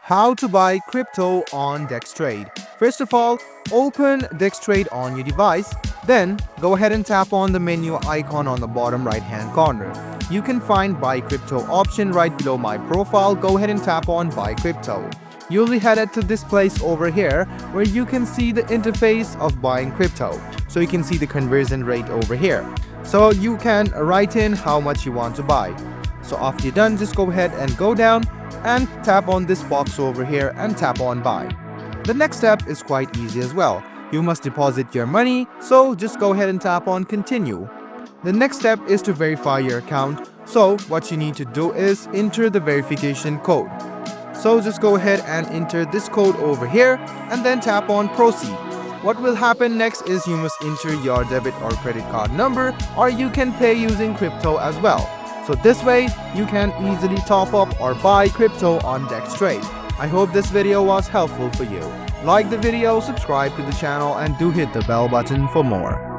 How to buy crypto on Dex-Trade. First of all, open Dex-Trade on your device. Then go ahead and tap on the menu icon on the bottom right hand corner. You can find buy crypto option right below my profile. Go ahead and tap on buy crypto. You'll be headed to this place over here where you can see the interface of buying crypto. So you can see the conversion rate over here. So you can write in how much you want to buy. So after you're done, just go ahead and go down and tap on this box over here and tap on buy. The next step is quite easy as well. You must deposit your money, so just go ahead and tap on continue. The next step is to verify your account. So what you need to do is enter the verification code. So just go ahead and enter this code over here and then tap on proceed. What will happen next is you must enter your debit or credit card number, or you can pay using crypto as well. So this way, you can easily top up or buy crypto on Dex-Trade. I hope this video was helpful for you. Like the video, subscribe to the channel, and do hit the bell button for more.